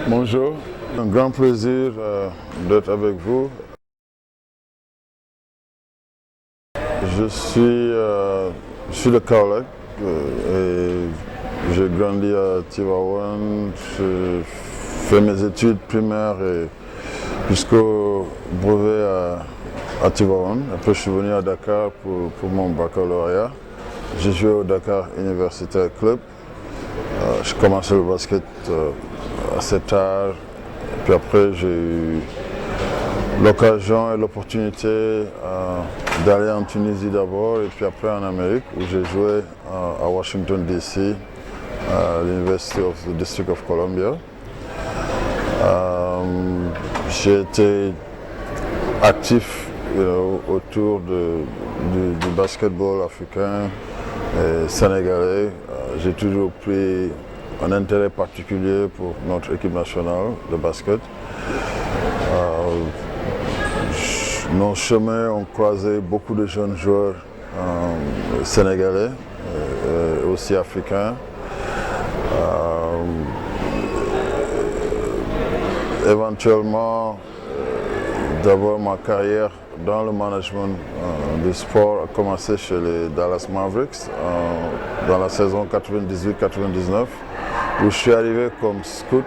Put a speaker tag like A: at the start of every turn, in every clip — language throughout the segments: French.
A: Bonjour, un grand plaisir d'être avec vous. Je suis de Kaolack et j'ai grandi à Tivaouane. J'ai fait mes études primaires et jusqu'au brevet à Tivaouane. Après, je suis venu à Dakar pour mon baccalauréat. J'ai joué au Dakar Universitaire Club. J'ai commencé le basket assez tard. Puis après, j'ai eu l'occasion et l'opportunité d'aller en Tunisie d'abord et puis après en Amérique où j'ai joué à Washington DC, à l'University of the District of Columbia. J'ai été actif autour du basketball africain et sénégalais. J'ai toujours pris un intérêt particulier pour notre équipe nationale de basket. Nos chemins ont croisé beaucoup de jeunes joueurs sénégalais et aussi africains. Éventuellement, d'abord ma carrière dans le management du sport a commencé chez les Dallas Mavericks dans la saison 98-99 où je suis arrivé comme scout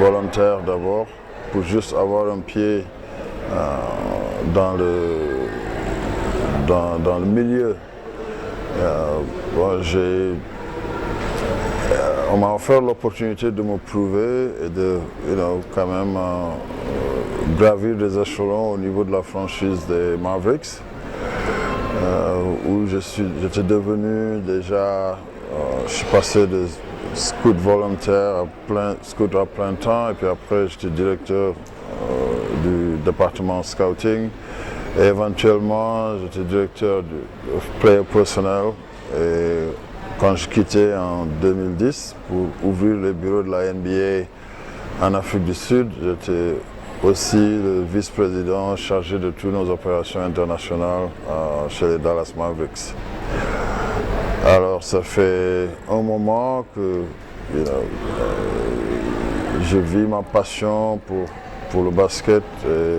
A: volontaire d'abord pour juste avoir un pied dans le milieu. On m'a offert l'opportunité de me prouver et de quand même gravir des échelons au niveau de la franchise des Mavericks, où j'étais devenu déjà, je suis passé de scout volontaire scout à plein temps, et puis après j'étais directeur du département scouting, et éventuellement j'étais directeur du player personnel. Et quand je quittais en 2010 pour ouvrir les bureaux de la NBA en Afrique du Sud, j'étais aussi le vice-président chargé de toutes nos opérations internationales chez les Dallas Mavericks. Alors ça fait un moment que je vis ma passion pour le basket et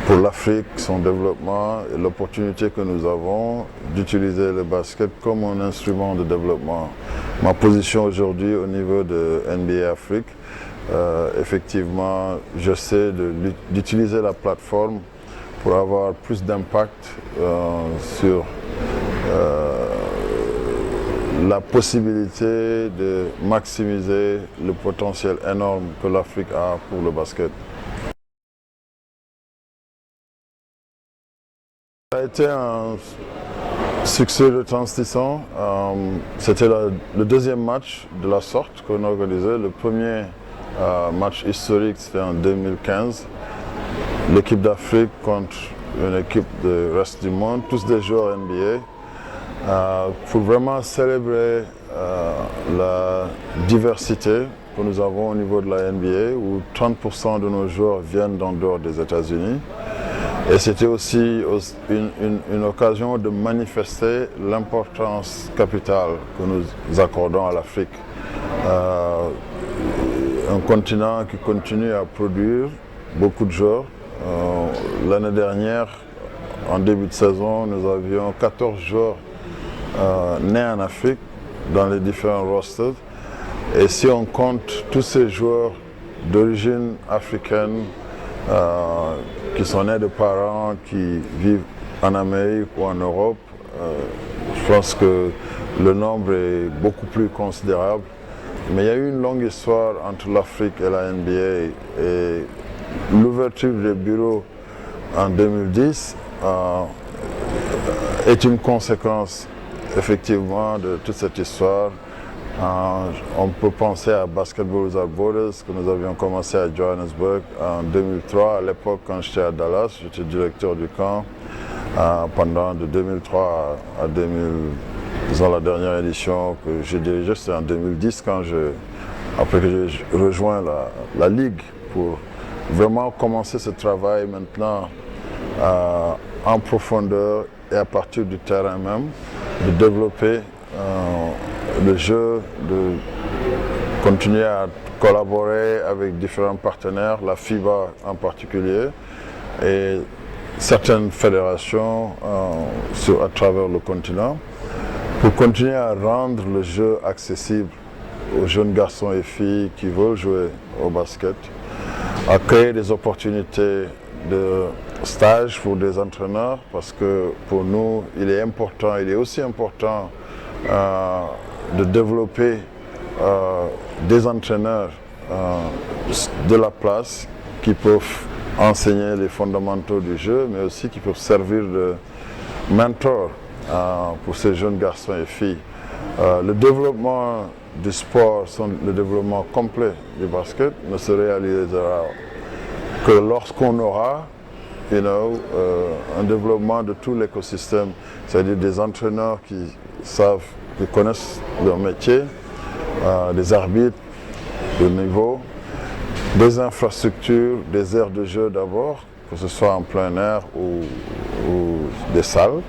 A: pour l'Afrique, son développement et l'opportunité que nous avons d'utiliser le basket comme un instrument de développement. Ma position aujourd'hui au niveau de NBA Afrique, effectivement, j'essaie d'utiliser la plateforme pour avoir plus d'impact sur la possibilité de maximiser le potentiel énorme que l'Afrique a pour le basket. Ça a été un succès retentissant. C'était le deuxième match de la sorte qu'on organisait. Le premier match historique, c'était en 2015. L'équipe d'Afrique contre une équipe du reste du monde, tous des joueurs NBA, pour vraiment célébrer la diversité que nous avons au niveau de la NBA, où 30% de nos joueurs viennent d'en dehors des États-Unis. Et c'était aussi une occasion de manifester l'importance capitale que nous accordons à l'Afrique. Un continent qui continue à produire beaucoup de joueurs. L'année dernière, en début de saison, nous avions 14 joueurs nés en Afrique dans les différents rosters. Et si on compte tous ces joueurs d'origine africaine, qui sont nés de parents qui vivent en Amérique ou en Europe, je pense que le nombre est beaucoup plus considérable. Mais il y a eu une longue histoire entre l'Afrique et la NBA, et l'ouverture des bureaux en 2010 est une conséquence effectivement de toute cette histoire. On peut penser à Basketball Without Borders que nous avions commencé à Johannesburg en 2003. À l'époque, quand j'étais à Dallas, j'étais directeur du camp. pendant de 2003 à 2000, disons la dernière édition que j'ai dirigée, c'était en 2010 après que j'ai rejoint la Ligue pour vraiment commencer ce travail maintenant en profondeur et à partir du terrain même, de développer le jeu, de continuer à collaborer avec différents partenaires, la FIBA en particulier, et certaines fédérations à travers le continent, pour continuer à rendre le jeu accessible aux jeunes garçons et filles qui veulent jouer au basket, à créer des opportunités de stage pour des entraîneurs, parce que pour nous, il est aussi important de développer des entraîneurs de la place qui peuvent enseigner les fondamentaux du jeu, mais aussi qui peuvent servir de mentors pour ces jeunes garçons et filles. Le développement du sport, le développement complet du basket ne se réalisera que lorsqu'on aura un développement de tout l'écosystème, c'est-à-dire des entraîneurs qui connaissent leur métier, des arbitres de niveau, des infrastructures, des aires de jeu d'abord, que ce soit en plein air ou des salles.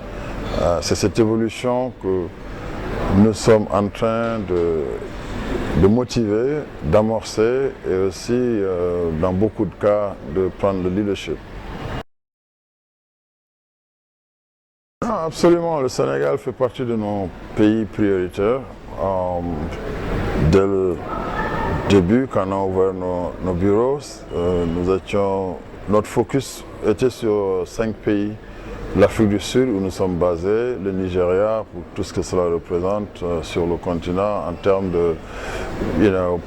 A: C'est cette évolution que nous sommes en train de motiver, d'amorcer et aussi, dans beaucoup de cas, de prendre le leadership. Non, absolument, le Sénégal fait partie de nos pays prioritaires. Dès le début, quand on a ouvert nos bureaux, notre focus était sur 5 pays. L'Afrique du Sud, où nous sommes basés, le Nigeria, pour tout ce que cela représente sur le continent en termes de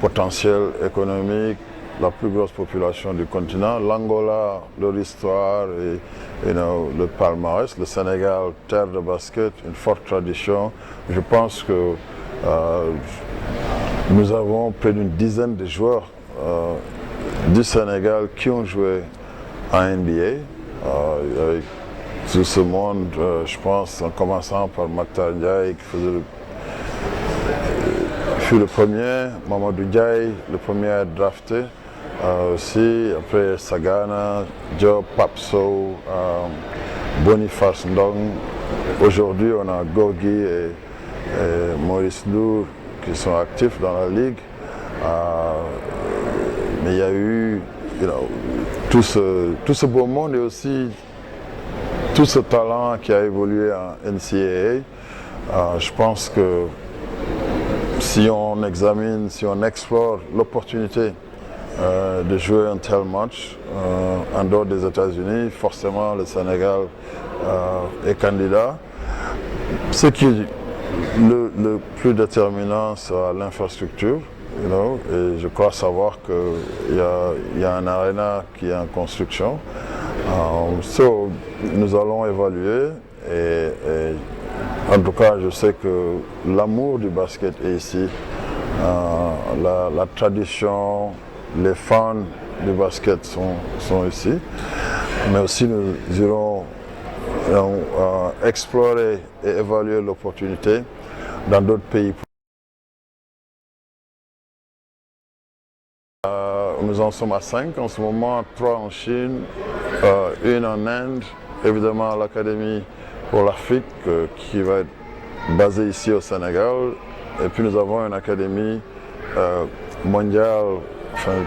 A: potentiel économique, la plus grosse population du continent, l'Angola, leur histoire et le palmarès, le Sénégal, terre de basket, une forte tradition. Je pense que nous avons près d'une dizaine de joueurs du Sénégal qui ont joué en NBA. Avec tout ce monde, je pense, en commençant par Makhtar Ndiaye, qui fut le premier, Mamadou Ndiaye, le premier à être drafté. Aussi, après Sagana, Diop, Papso, Boniface Ndong. Aujourd'hui, on a Gorgui et Maurice Lour qui sont actifs dans la ligue. Mais il y a eu tout ce beau monde et aussi tout ce talent qui a évolué en NCAA. Je pense que si on examine, si on explore l'opportunité de jouer un tel match en dehors des États-Unis, forcément le Sénégal est candidat. Ce qui est le plus déterminant, c'est l'infrastructure. Et je crois savoir qu'il y a un aréna qui est en construction. Nous allons évaluer et en tout cas je sais que l'amour du basket est ici, la tradition, les fans du basket sont ici, mais aussi nous irons explorer et évaluer l'opportunité dans d'autres pays. Nous en sommes à 5 en ce moment, 3 en Chine, 1 en Inde, évidemment l'Académie pour l'Afrique qui va être basée ici au Sénégal, et puis nous avons une académie mondiale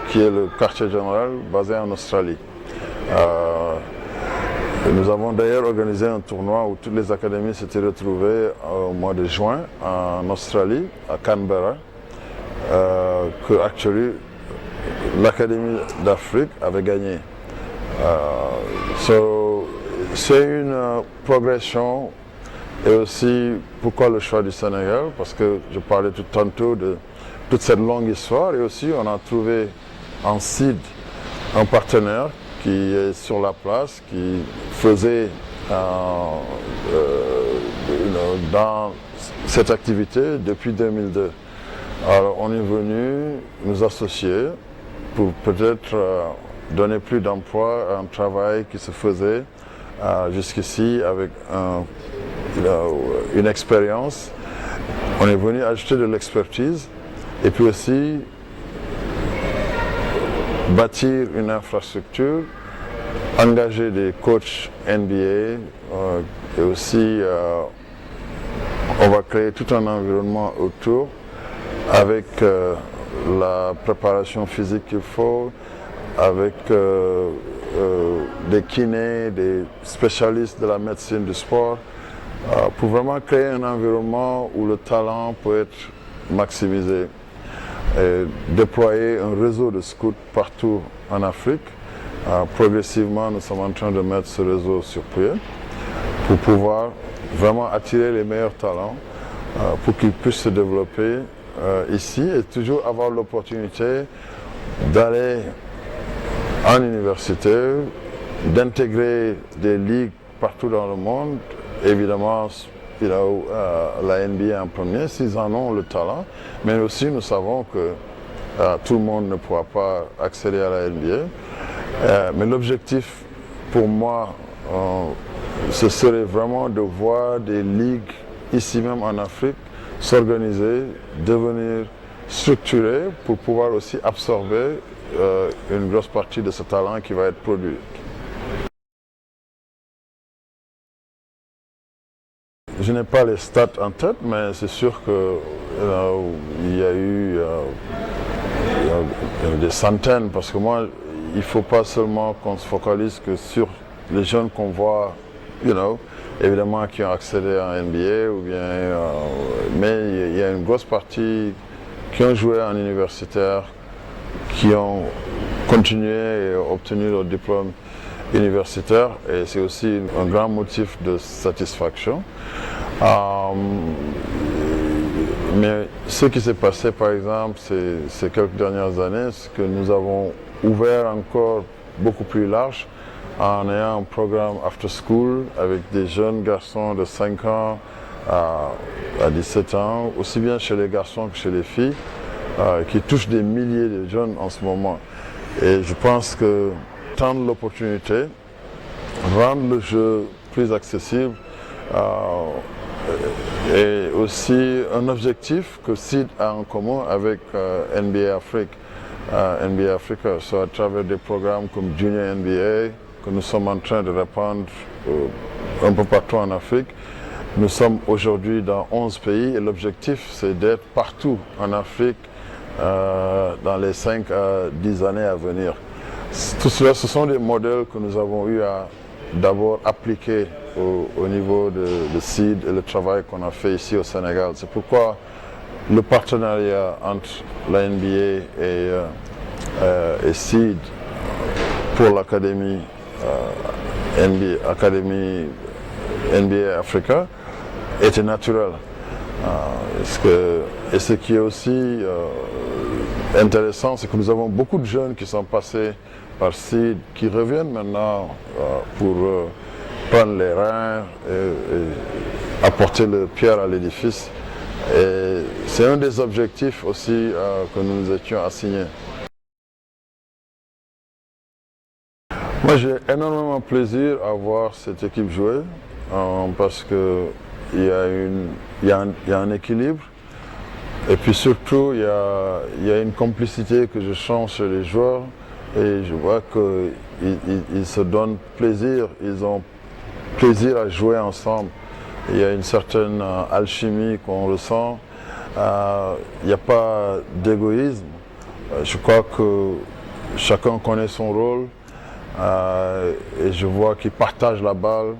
A: qui est le quartier général basé en Australie. Nous avons d'ailleurs organisé un tournoi où toutes les académies s'étaient retrouvées au mois de juin en Australie, à Canberra, que actuellement l'Académie d'Afrique avait gagné. C'est une progression, et aussi pourquoi le choix du Sénégal, parce que je parlais tout tantôt de toute cette longue histoire, et aussi on a trouvé en CID un partenaire qui est sur la place, qui faisait dans cette activité depuis 2002. Alors on est venu nous associer pour peut-être donner plus d'emploi à un travail qui se faisait jusqu'ici avec une expérience. On est venu ajouter de l'expertise et puis aussi bâtir une infrastructure, engager des coachs NBA et aussi on va créer tout un environnement autour avec la préparation physique qu'il faut, avec des kinés, des spécialistes de la médecine du sport, pour vraiment créer un environnement où le talent peut être maximisé. Et déployer un réseau de scouts partout en Afrique. Progressivement, nous sommes en train de mettre ce réseau sur pied pour pouvoir vraiment attirer les meilleurs talents pour qu'ils puissent se développer ici et toujours avoir l'opportunité d'aller en université, d'intégrer des ligues partout dans le monde, évidemment la NBA en premier, s'ils en ont le talent, mais aussi nous savons que tout le monde ne pourra pas accéder à la NBA. Mais l'objectif pour moi, ce serait vraiment de voir des ligues ici même en Afrique s'organiser, devenir structurées pour pouvoir aussi absorber une grosse partie de ce talent qui va être produit. Je n'ai pas les stats en tête, mais c'est sûr qu'il y a eu des centaines, parce que moi, il ne faut pas seulement qu'on se focalise que sur les jeunes qu'on voit, évidemment qui ont accédé à NBA, mais il y a une grosse partie qui ont joué en universitaire, qui ont continué et obtenu leur diplôme universitaire, et c'est aussi un grand motif de satisfaction. Mais ce qui s'est passé par exemple ces quelques dernières années, c'est que nous avons ouvert encore beaucoup plus large en ayant un programme after school avec des jeunes garçons de 5 ans à 17 ans, aussi bien chez les garçons que chez les filles, qui touchent des milliers de jeunes en ce moment. Et je pense que tendre l'opportunité, rendre le jeu plus accessible, et aussi un objectif que SEED a en commun avec NBA Afrique, NBA Africa, soit à travers des programmes comme Junior NBA, que nous sommes en train de répandre un peu partout en Afrique. Nous sommes aujourd'hui dans 11 pays et l'objectif c'est d'être partout en Afrique dans les 5 à 10 années à venir. Tout cela, ce sont des modèles que nous avons eu à d'abord appliquer au niveau de SEED et le travail qu'on a fait ici au Sénégal. C'est pourquoi le partenariat entre la NBA et SEED pour l'académie NBA Africa était naturel. Et ce qui est aussi intéressant, c'est que nous avons beaucoup de jeunes qui sont passés par SEED, qui reviennent maintenant pour prendre les reins et apporter leur pierre à l'édifice. Et c'est un des objectifs aussi que nous nous étions assignés. Moi j'ai énormément plaisir à voir cette équipe jouer parce qu'il y a un équilibre et puis surtout il y a une complicité que je sens chez les joueurs et je vois qu'ils se donnent plaisir, ils ont plaisir à jouer ensemble. Il y a une certaine alchimie qu'on ressent, il n'y a pas d'égoïsme. Je crois que chacun connaît son rôle et je vois qu'ils partagent la balle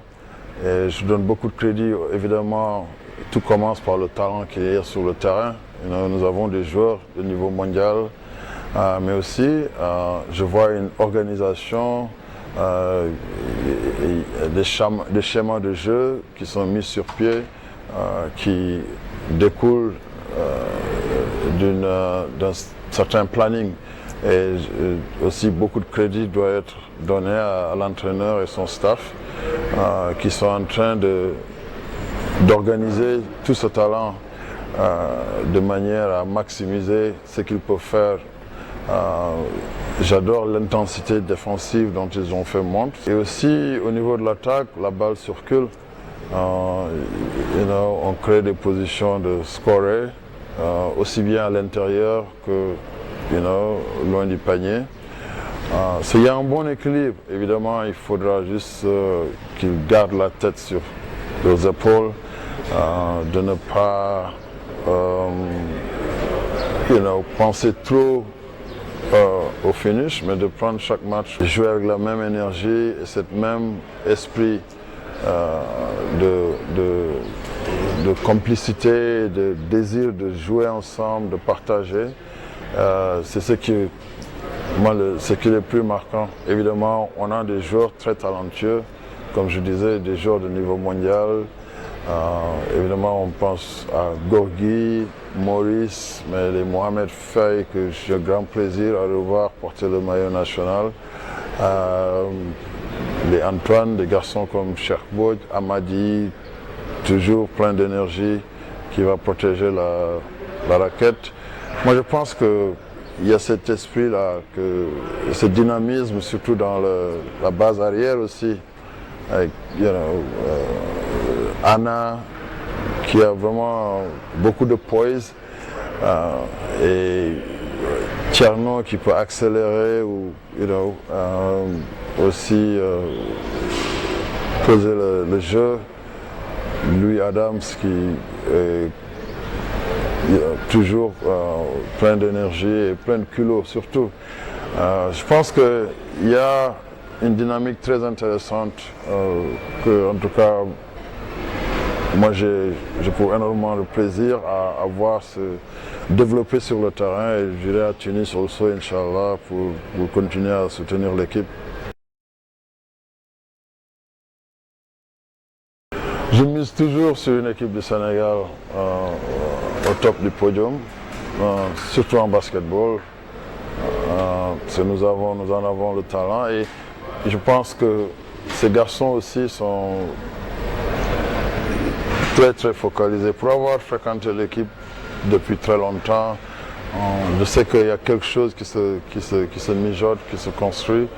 A: et je donne beaucoup de crédit. Évidemment, tout commence par le talent qui est sur le terrain. Nous avons des joueurs de niveau mondial, mais aussi je vois une organisation, des schémas de jeu qui sont mis sur pied, qui découlent d'un certain planning. Et aussi beaucoup de crédit doit être donné à l'entraîneur et son staff qui sont en train d'organiser tout ce talent de manière à maximiser ce qu'ils peuvent faire J'adore l'intensité défensive dont ils ont fait montre. Et aussi au niveau de l'attaque, la balle circule. On crée des positions de scorer, aussi bien à l'intérieur que loin du panier. Il y a un bon équilibre. Évidemment, il faudra juste qu'ils gardent la tête sur leurs épaules, de ne pas penser trop au finish, mais de prendre chaque match, jouer avec la même énergie et ce même esprit de complicité, de désir de jouer ensemble, de partager. C'est ce qui est le plus marquant. Évidemment, on a des joueurs très talentueux, comme je disais, des joueurs de niveau mondial. Évidemment, on pense à Gorgui, Maurice, mais les Mohamed Faye, que j'ai grand plaisir à revoir porter le maillot national. Les Antoine, des garçons comme Cheikh Boud, Amadi, toujours plein d'énergie, qui va protéger la raquette. Moi, je pense qu'il y a cet esprit-là, ce dynamisme, surtout dans la base arrière aussi, avec Anna, qui a vraiment beaucoup de poise, et Tierno qui peut accélérer ou aussi poser le jeu. Louis Adams qui est toujours plein d'énergie et plein de culot surtout. Je pense qu'il y a une dynamique très intéressante que, en tout cas, moi j'éprouve énormément de plaisir à voir se développer sur le terrain, et j'irai à Tunis aussi, Inch'Allah, pour continuer à soutenir l'équipe. Je mise toujours sur une équipe du Sénégal au top du podium, surtout en basketball. Nous en avons le talent, et je pense que ces garçons aussi sont très très focalisés. Pour avoir fréquenté l'équipe depuis très longtemps, je sais qu'il y a quelque chose qui se mijote, qui se construit,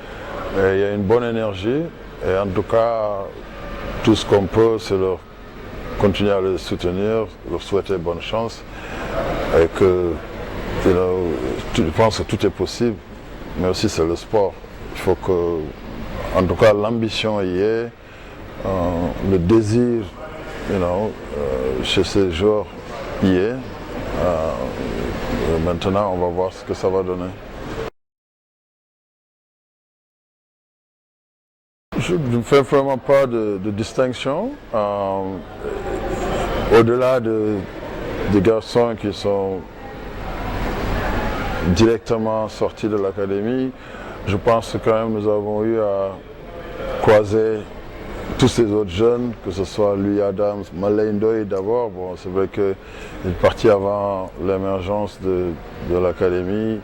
A: et il y a une bonne énergie, et en tout cas, tout ce qu'on peut, c'est leur continuer à les soutenir, leur souhaiter bonne chance, et que je pense que tout est possible, mais aussi c'est le sport. Il faut que, en tout cas, l'ambition y est, le désir, chez ces joueurs y est. Maintenant, on va voir ce que ça va donner. Je ne fais vraiment pas de distinction. Au-delà des garçons qui sont directement sortis de l'académie, je pense que quand même nous avons eu à croiser tous ces autres jeunes, que ce soit Louis Adams, Malay Ndoye d'abord. Bon, c'est vrai qu'il est parti avant l'émergence de l'académie.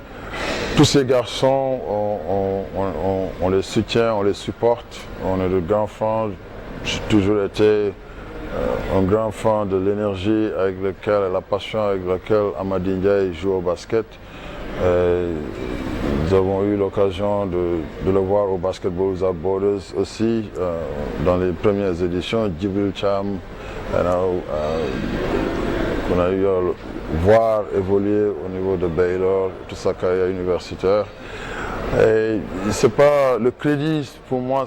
A: Tous ces garçons, on les soutient, on les supporte. On est de grands fans. J'ai toujours été un grand fan de l'énergie avec laquelle, la passion avec laquelle Amady Ndiaye joue au basket. Nous avons eu l'occasion de le voir au Basketball Without Borders aussi, dans les premières éditions. Djibril Cham, qu'on a eu à voir évoluer au niveau de Baylor, toute sa carrière universitaire. Et c'est pas le crédit, pour moi,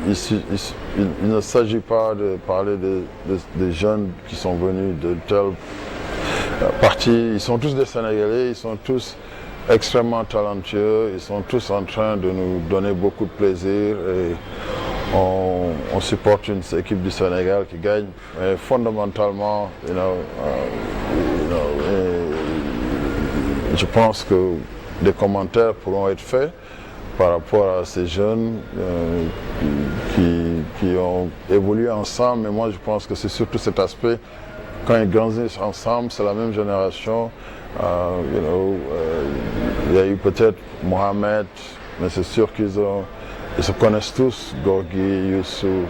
A: il ne s'agit pas de parler des jeunes qui sont venus de telle partie. Ils sont tous des Sénégalais, ils sont tous extrêmement talentueux, ils sont tous en train de nous donner beaucoup de plaisir, et on supporte une équipe du Sénégal qui gagne. Mais fondamentalement, je pense que des commentaires pourront être faits par rapport à ces jeunes qui ont évolué ensemble. Mais moi, je pense que c'est surtout cet aspect. Quand ils grandissent ensemble, c'est la même génération. Il y a eu peut-être Mohamed, mais c'est sûr qu'ils se connaissent tous, Gorgui, Youssou,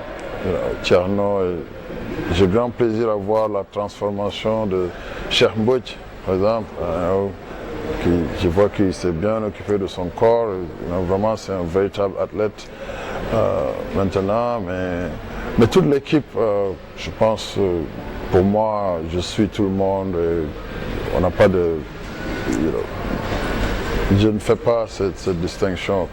A: Tierno. J'ai grand plaisir à voir la transformation de Cheikh Boud, par exemple, je vois qu'il s'est bien occupé de son corps. Vraiment, c'est un véritable athlète maintenant. Mais toute l'équipe, je pense, pour moi, je suis tout le monde. On n'a pas de... je ne fais pas cette distinction.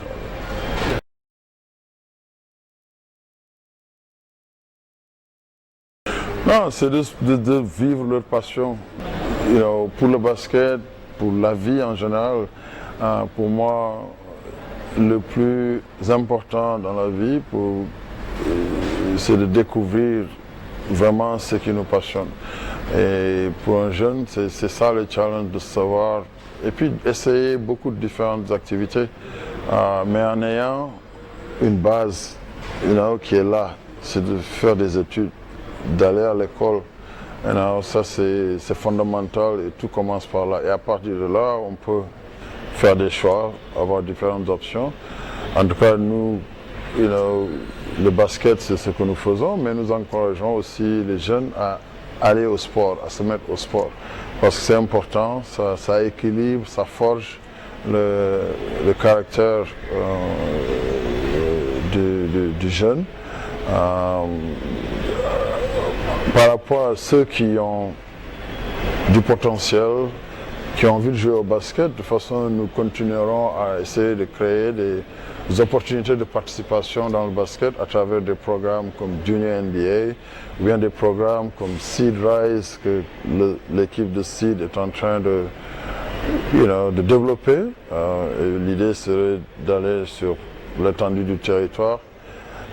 A: Non, c'est de vivre leur passion. Pour le basket, pour la vie en général, pour moi, le plus important dans la vie, c'est de découvrir vraiment ce qui nous passionne. Et pour un jeune, c'est ça le challenge, de savoir, et puis essayer beaucoup de différentes activités, mais en ayant une base qui est là, c'est de faire des études, d'aller à l'école. Ça c'est fondamental et tout commence par là. Et à partir de là, on peut faire des choix, avoir différentes options. En tout cas, nous, le basket, c'est ce que nous faisons, mais nous encourageons aussi les jeunes à aller au sport, à se mettre au sport. Parce que c'est important, ça équilibre, ça forge le caractère du jeune. Par rapport à ceux qui ont du potentiel, qui ont envie de jouer au basket, de toute façon, nous continuerons à essayer de créer des opportunités de participation dans le basket à travers des programmes comme Junior NBA, ou bien des programmes comme Seed Rise, que l'équipe de Seed est en train de développer. L'idée serait d'aller sur l'étendue du territoire.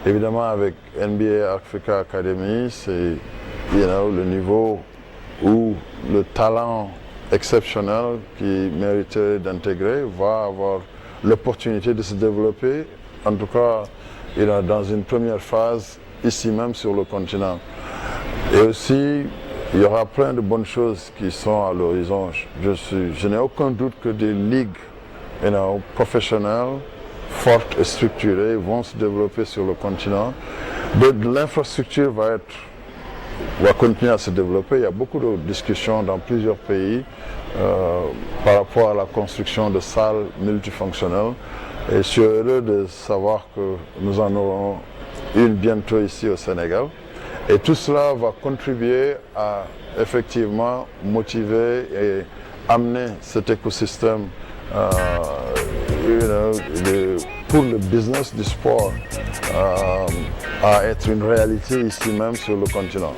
A: Évidemment, avec NBA Africa Academy, c'est le niveau où le talent exceptionnel qui mériterait d'intégrer va avoir l'opportunité de se développer, en tout cas dans une première phase, ici même sur le continent. Et aussi, il y aura plein de bonnes choses qui sont à l'horizon. Je n'ai aucun doute que des ligues professionnelles, fortes et structurées vont se développer sur le continent. L'infrastructure va continuer à se développer. Il y a beaucoup de discussions dans plusieurs pays par rapport à la construction de salles multifonctionnelles. Et je suis heureux de savoir que nous en aurons une bientôt ici au Sénégal. Et tout cela va contribuer à effectivement motiver et amener cet écosystème pour le business du sport à être une réalité ici même sur le continent.